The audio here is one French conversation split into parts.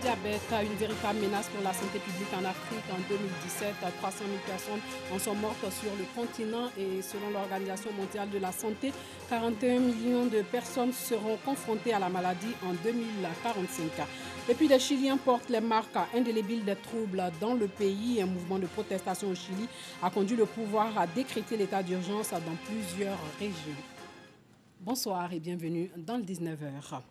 diabète, une véritable menace pour la santé publique en Afrique. En 2017, 300 000 personnes en sont mortes sur le continent et selon l'Organisation mondiale de la santé, 41 millions de personnes seront confrontées à la maladie en 2045. Et puis les Chiliens portent les marques indélébiles des troubles dans le pays. Un mouvement de protestation au Chili a conduit le pouvoir à décréter l'état d'urgence dans plusieurs régions. Bonsoir et bienvenue dans le 19h.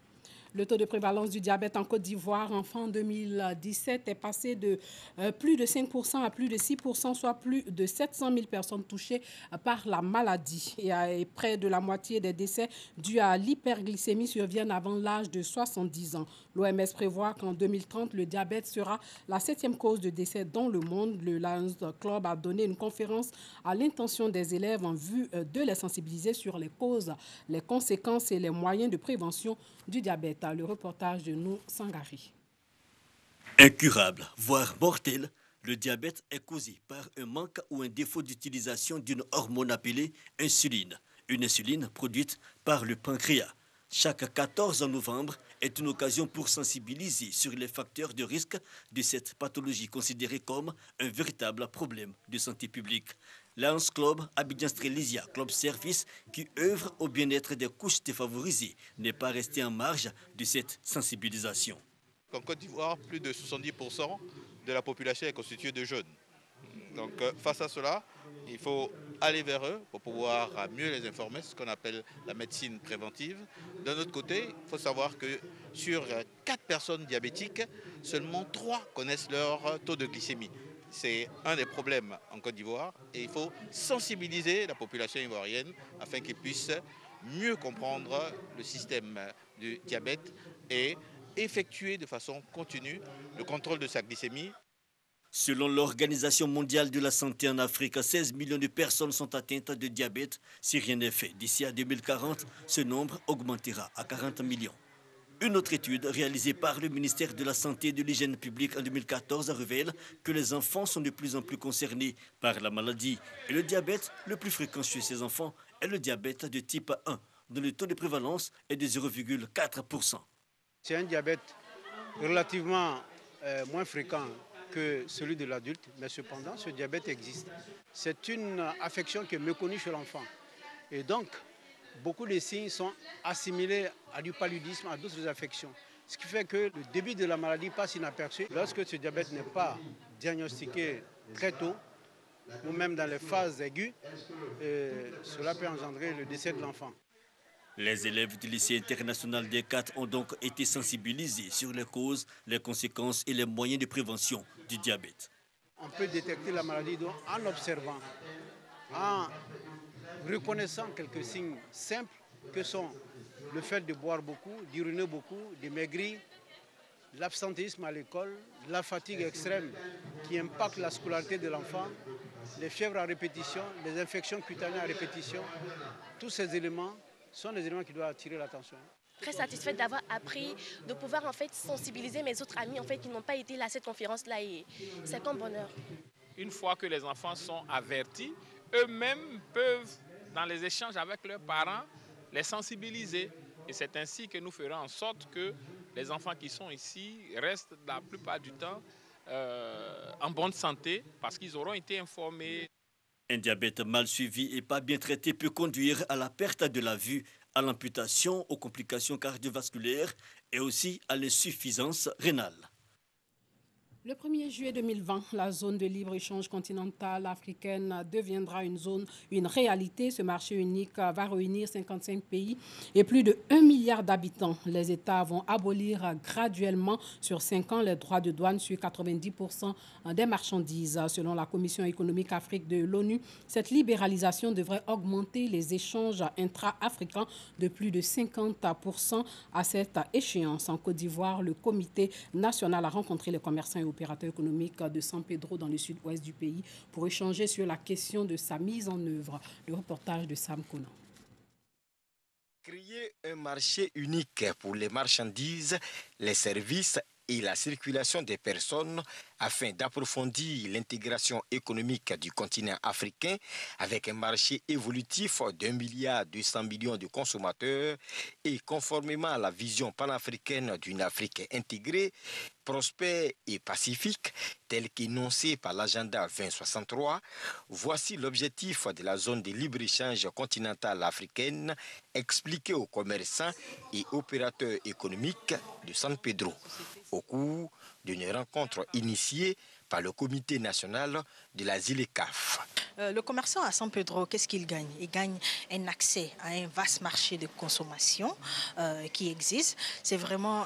Le taux de prévalence du diabète en Côte d'Ivoire en fin 2017 est passé de plus de 5% à plus de 6%, soit plus de 700 000 personnes touchées par la maladie. Et près de la moitié des décès dus à l'hyperglycémie surviennent avant l'âge de 70 ans. L'OMS prévoit qu'en 2030, le diabète sera la 7e cause de décès dans le monde. Le Lions Club a donné une conférence à l'intention des élèves en vue de les sensibiliser sur les causes, les conséquences et les moyens de prévention du diabète. Le reportage de nous, Sangari. Incurable, voire mortel, le diabète est causé par un manque ou un défaut d'utilisation d'une hormone appelée insuline. Une insuline produite par le pancréas. Chaque 14 novembre est une occasion pour sensibiliser sur les facteurs de risque de cette pathologie considérée comme un véritable problème de santé publique. Lions Club Abidjan Strelizia, club service qui œuvre au bien-être des couches défavorisées, n'est pas resté en marge de cette sensibilisation. En Côte d'Ivoire, plus de 70% de la population est constituée de jeunes. Donc face à cela, il faut aller vers eux pour pouvoir mieux les informer, ce qu'on appelle la médecine préventive. D'un autre côté, il faut savoir que sur 4 personnes diabétiques, seulement 3 connaissent leur taux de glycémie. C'est un des problèmes en Côte d'Ivoire et il faut sensibiliser la population ivoirienne afin qu'ils puissent mieux comprendre le système du diabète et effectuer de façon continue le contrôle de sa glycémie. Selon l'Organisation mondiale de la santé en Afrique, 16 millions de personnes sont atteintes de diabète. Si rien n'est fait, d'ici à 2040, ce nombre augmentera à 40 millions. Une autre étude réalisée par le ministère de la Santé et de l'Hygiène publique en 2014 révèle que les enfants sont de plus en plus concernés par la maladie. Et le diabète le plus fréquent chez ces enfants est le diabète de type 1, dont le taux de prévalence est de 0,4%. C'est un diabète relativement moins fréquent que celui de l'adulte, mais cependant, ce diabète existe. C'est une affection qui est méconnue chez l'enfant. Et donc, beaucoup de signes sont assimilés à du paludisme, à d'autres affections. Ce qui fait que le début de la maladie passe inaperçu. Lorsque ce diabète n'est pas diagnostiqué très tôt, ou même dans les phases aiguës, cela peut engendrer le décès de l'enfant. Les élèves du lycée international des 4 ont donc été sensibilisés sur les causes, les conséquences et les moyens de prévention du diabète. On peut détecter la maladie en observant, en reconnaissant quelques signes simples que sont le fait de boire beaucoup, d'uriner beaucoup, de maigrir, l'absentéisme à l'école, la fatigue extrême qui impacte la scolarité de l'enfant, les fièvres à répétition, les infections cutanées à répétition. Tous ces éléments sont des éléments qui doivent attirer l'attention. Très satisfaite d'avoir appris, de pouvoir en fait sensibiliser mes autres amis en fait, qui n'ont pas été là à cette conférence-là et c'est un bonheur. Une fois que les enfants sont avertis, eux-mêmes peuvent, dans les échanges avec leurs parents, les sensibiliser. Et c'est ainsi que nous ferons en sorte que les enfants qui sont ici restent la plupart du temps en bonne santé parce qu'ils auront été informés. Un diabète mal suivi et pas bien traité peut conduire à la perte de la vue, à l'amputation, aux complications cardiovasculaires et aussi à l'insuffisance rénale. Le 1er juillet 2020, la zone de libre-échange continentale africaine deviendra une réalité. Ce marché unique va réunir 55 pays et plus de 1 milliard d'habitants. Les États vont abolir graduellement sur 5 ans les droits de douane sur 90% des marchandises. Selon la Commission économique Afrique de l'ONU, cette libéralisation devrait augmenter les échanges intra-africains de plus de 50% à cette échéance. En Côte d'Ivoire, le comité national a rencontré les commerçants et opérateur économique de San Pedro dans le sud-ouest du pays pour échanger sur la question de sa mise en œuvre. Le reportage de Sam Conan. Créer un marché unique pour les marchandises, les services et la circulation des personnes afin d'approfondir l'intégration économique du continent africain avec un marché évolutif d'1,2 milliard de consommateurs et conformément à la vision panafricaine d'une Afrique intégrée, prospère et pacifique, tel qu'énoncé par l'agenda 2063, voici l'objectif de la zone de libre-échange continentale africaine expliqué aux commerçants et opérateurs économiques de San Pedro au cours d'une rencontre initiée par le comité national de la ZLECAf. Le commerçant à San Pedro, qu'est-ce qu'il gagne? Il gagne un accès à un vaste marché de consommation qui existe. C'est vraiment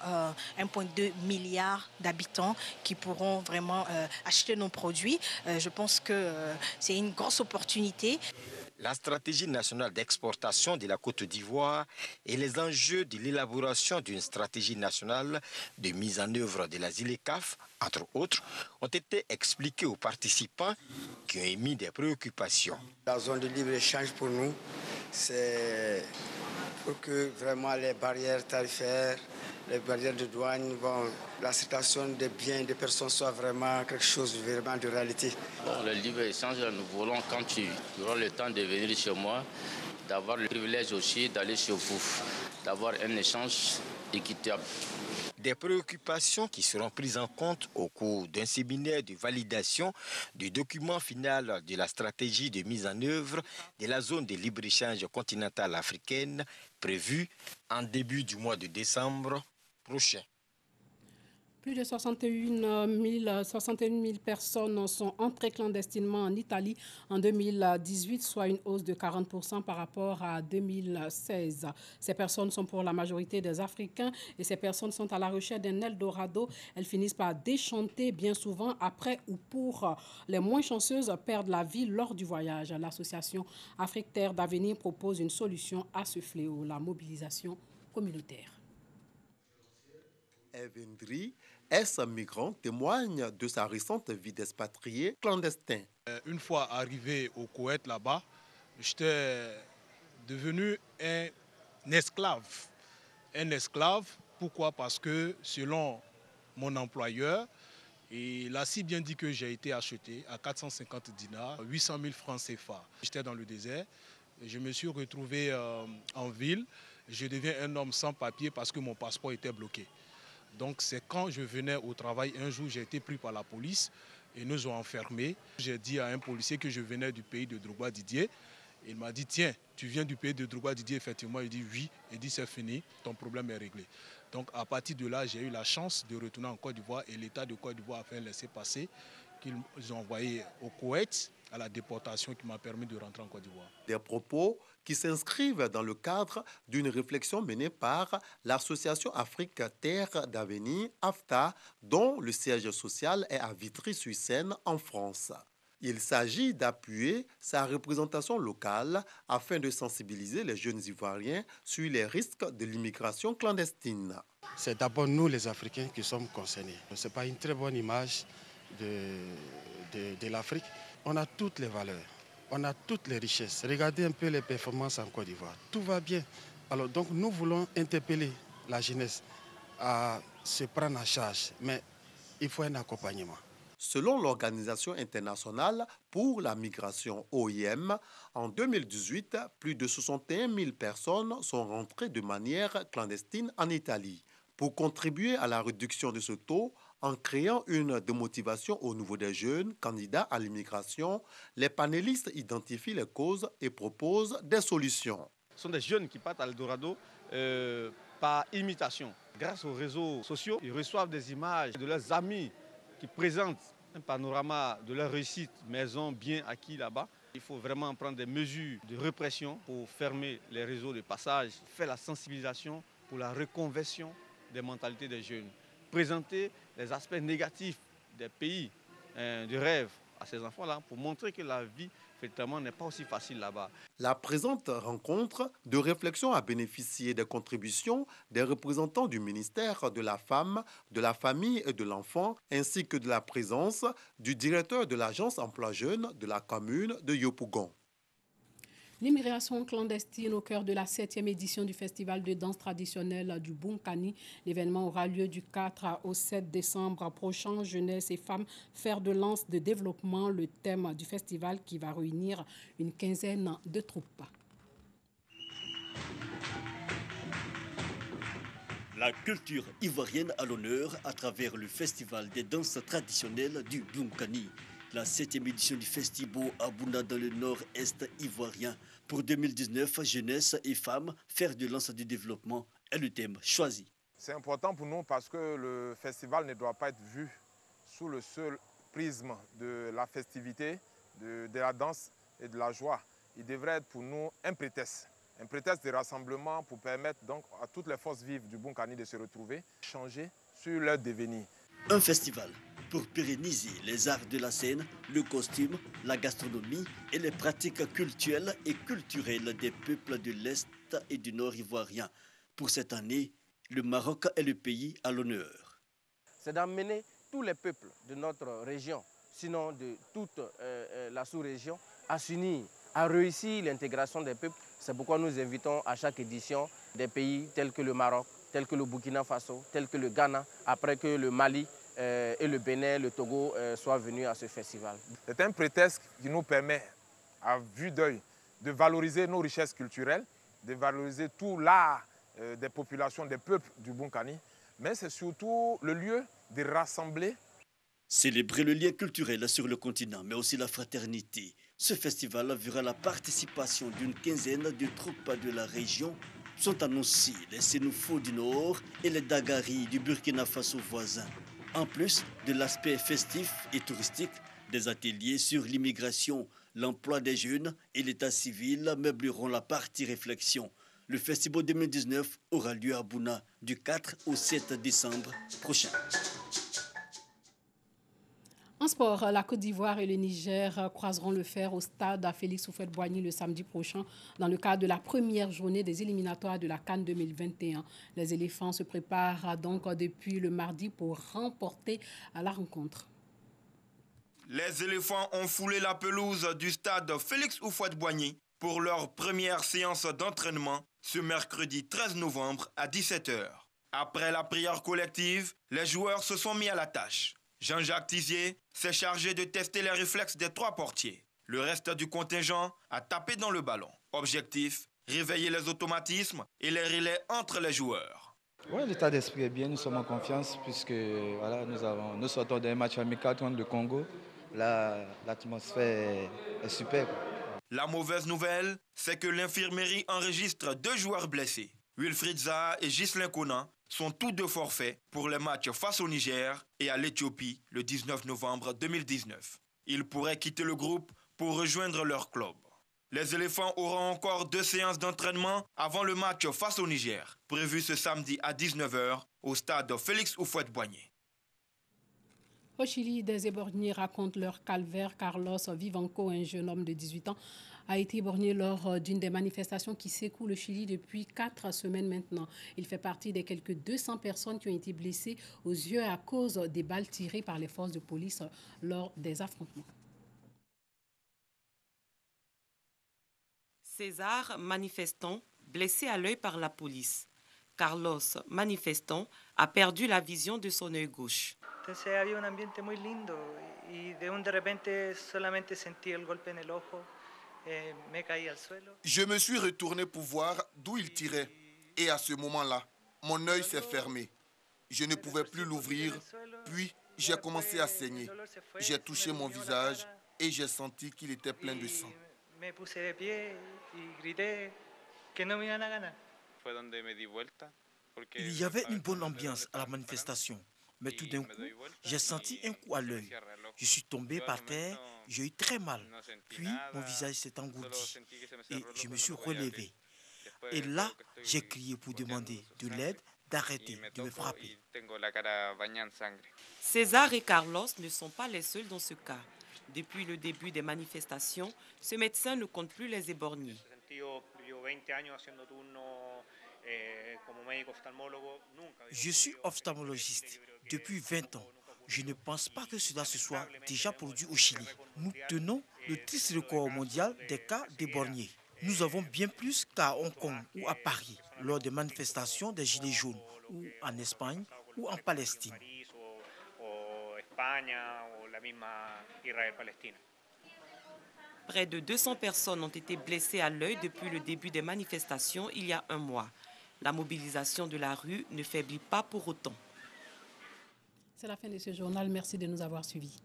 1,2 milliard d'habitants qui pourront vraiment acheter nos produits. Je pense que c'est une grosse opportunité. La stratégie nationale d'exportation de la Côte d'Ivoire et les enjeux de l'élaboration d'une stratégie nationale de mise en œuvre de la ZLECAf, entre autres, ont été expliqués aux participants qui ont émis des préoccupations. La zone de libre-échange pour nous, c'est pour que vraiment les barrières tarifaires, les barrières de douane, la circulation des biens et des personnes soit vraiment quelque chose vraiment de réalité. Bon, le libre-échange, nous voulons, quand tu auras le temps de venir chez moi, d'avoir le privilège aussi d'aller chez vous, d'avoir un échange équitable. Des préoccupations qui seront prises en compte au cours d'un séminaire de validation du document final de la stratégie de mise en œuvre de la zone de libre-échange continentale africaine prévue en début du mois de décembre prochain. Plus de 61 000 personnes sont entrées clandestinement en Italie en 2018, soit une hausse de 40% par rapport à 2016. Ces personnes sont pour la majorité des Africains et ces personnes sont à la recherche d'un Eldorado. Elles finissent par déchanter bien souvent après ou pour les moins chanceuses perdent la vie lors du voyage. L'association Afrique Terre d'Avenir propose une solution à ce fléau, la mobilisation communautaire. Evendri, ex-migrant, témoigne de sa récente vie d'expatrié clandestin. Une fois arrivé au Koweït là-bas, j'étais devenu un esclave. Un esclave, pourquoi? Parce que selon mon employeur, il a si bien dit que j'ai été acheté à 450 dinars, 800 000 francs CFA. J'étais dans le désert, je me suis retrouvé en ville, je deviens un homme sans papier parce que mon passeport était bloqué. Donc c'est quand je venais au travail, un jour j'ai été pris par la police et nous ont enfermés. J'ai dit à un policier que je venais du pays de Drogba Didier. Il m'a dit, tiens, tu viens du pays de Drogba Didier, effectivement. Il dit oui, il dit c'est fini, ton problème est réglé. Donc à partir de là, j'ai eu la chance de retourner en Côte d'Ivoire et l'État de Côte d'Ivoire a fait un laissez-passer qu'ils ont envoyé au Koweït à la déportation qui m'a permis de rentrer en Côte d'Ivoire. Des propos qui s'inscrivent dans le cadre d'une réflexion menée par l'association Afrique Terre d'Avenir, AFTA, dont le siège social est à Vitry-sur-Seine en France. Il s'agit d'appuyer sa représentation locale afin de sensibiliser les jeunes Ivoiriens sur les risques de l'immigration clandestine. C'est d'abord nous les Africains qui sommes concernés. Ce n'est pas une très bonne image de l'Afrique. On a toutes les valeurs, on a toutes les richesses. Regardez un peu les performances en Côte d'Ivoire. Tout va bien. Alors donc nous voulons interpeller la jeunesse à se prendre en charge, mais il faut un accompagnement. Selon l'Organisation internationale pour la migration OIM, en 2018, plus de 61 000 personnes sont rentrées de manière clandestine en Italie. Pour contribuer à la réduction de ce taux, en créant une démotivation au niveau des jeunes candidats à l'immigration, les panélistes identifient les causes et proposent des solutions. Ce sont des jeunes qui partent à l'Eldorado par imitation. Grâce aux réseaux sociaux, ils reçoivent des images de leurs amis qui présentent un panorama de leur réussite, maison, bien acquis là-bas. Il faut vraiment prendre des mesures de répression pour fermer les réseaux de passage, faire la sensibilisation pour la reconversion des mentalités des jeunes. Présenter les aspects négatifs des pays de rêve à ces enfants-là pour montrer que la vie, effectivement, n'est pas aussi facile là-bas. La présente rencontre de réflexion a bénéficié des contributions des représentants du ministère de la Femme, de la Famille et de l'Enfant, ainsi que de la présence du directeur de l'agence emploi jeune de la commune de Yopougon. L'immigration clandestine au cœur de la 7e édition du festival de danse traditionnelle du Bunkani. L'événement aura lieu du 4 au 7 décembre prochain. Jeunesse et femmes, fer de lance de développement, le thème du festival qui va réunir une quinzaine de troupes. La culture ivoirienne à l'honneur à travers le festival des danses traditionnelles du Bunkani. La 7e édition du Festival à Bouna dans le nord-est ivoirien. Pour 2019, jeunesse et femmes, faire de lance du développement est le thème choisi. C'est important pour nous parce que le festival ne doit pas être vu sous le seul prisme de la festivité, de la danse et de la joie. Il devrait être pour nous un prétexte de rassemblement pour permettre donc à toutes les forces vives du Bunkani de se retrouver, changer sur leur devenir. Un festival pour pérenniser les arts de la scène, le costume, la gastronomie et les pratiques culturelles et culturelles des peuples de l'Est et du Nord ivoirien. Pour cette année, le Maroc est le pays à l'honneur. C'est d'amener tous les peuples de notre région, sinon de toute la sous-région, à s'unir, à réussir l'intégration des peuples. C'est pourquoi nous invitons à chaque édition des pays tels que le Maroc, tels que le Burkina Faso, tels que le Ghana, après que le Mali et le Bénin, le Togo soient venus à ce festival. C'est un prétexte qui nous permet, à vue d'œil, de valoriser nos richesses culturelles, de valoriser tout l'art des populations, des peuples du Bunkani, mais c'est surtout le lieu de rassembler. Célébrer le lien culturel sur le continent, mais aussi la fraternité. Ce festival verra la participation d'une quinzaine de troupes de la région. Sont annoncés les Sénoufos du Nord et les Dagari du Burkina Faso voisin. En plus de l'aspect festif et touristique, des ateliers sur l'immigration, l'emploi des jeunes et l'état civil meubleront la partie réflexion. Le festival 2019 aura lieu à Bouna du 4 au 7 décembre prochain. En sport, la Côte d'Ivoire et le Niger croiseront le fer au stade Félix Houphouët-Boigny le samedi prochain dans le cadre de la première journée des éliminatoires de la CAN 2021. Les éléphants se préparent donc depuis le mardi pour remporter la rencontre. Les éléphants ont foulé la pelouse du stade Félix Houphouët-Boigny pour leur première séance d'entraînement ce mercredi 13 novembre à 17 h. Après la prière collective, les joueurs se sont mis à la tâche. Jean-Jacques Tizier s'est chargé de tester les réflexes des 3 portiers. Le reste du contingent a tapé dans le ballon. Objectif, réveiller les automatismes et les relais entre les joueurs. Oui, l'état d'esprit est bien, nous sommes en confiance puisque voilà, nous sortons d'un match amical contre le Congo. Là, l'atmosphère est super. La mauvaise nouvelle, c'est que l'infirmerie enregistre 2 joueurs blessés. Wilfried Zaha et Ghislain Conan sont tous 2 forfaits pour les matchs face au Niger et à l'Éthiopie le 19 novembre 2019. Ils pourraient quitter le groupe pour rejoindre leur club. Les éléphants auront encore 2 séances d'entraînement avant le match face au Niger, prévu ce samedi à 19 h au stade Félix Houphouët-Boigny. Au Chili, des éborgnés racontent leur calvaire. Carlos Vivanco, un jeune homme de 18 ans, a été éborgné lors d'une des manifestations qui secouent le Chili depuis 4 semaines maintenant. Il fait partie des quelques 200 personnes qui ont été blessées aux yeux à cause des balles tirées par les forces de police lors des affrontements. César, manifestant, blessé à l'œil par la police. Carlos, manifestant, a perdu la vision de son œil gauche. Entonces había un ambiente muy lindo y de repente solamente sentí el golpe en el ojo, me caí al suelo. Je me suis retourné pour voir d'où il tirait et à ce moment-là, mon œil s'est fermé. Je ne pouvais plus l'ouvrir, puis j'ai commencé à saigner. J'ai touché mon visage et j'ai senti qu'il était plein de sang. Me puse de pie y grité que no me iban a ganar. Il y avait une bonne ambiance à la manifestation. Mais tout d'un coup, j'ai senti un coup à l'œil. Je suis tombé par terre, j'ai eu très mal. Puis, mon visage s'est engourdi et je me suis relevé. Et là, j'ai crié pour demander de l'aide, d'arrêter de me frapper. César et Carlos ne sont pas les seuls dans ce cas. Depuis le début des manifestations, ce médecin ne compte plus les éborgnés. Je suis ophtalmologiste depuis 20 ans. Je ne pense pas que cela se soit déjà produit au Chili. Nous tenons le triste record mondial des cas d'éborgnés. Nous avons bien plus qu'à Hong Kong ou à Paris, lors des manifestations des Gilets jaunes, ou en Espagne ou en Palestine. Près de 200 personnes ont été blessées à l'œil depuis le début des manifestations il y a un mois. La mobilisation de la rue ne faiblit pas pour autant. C'est la fin de ce journal. Merci de nous avoir suivis.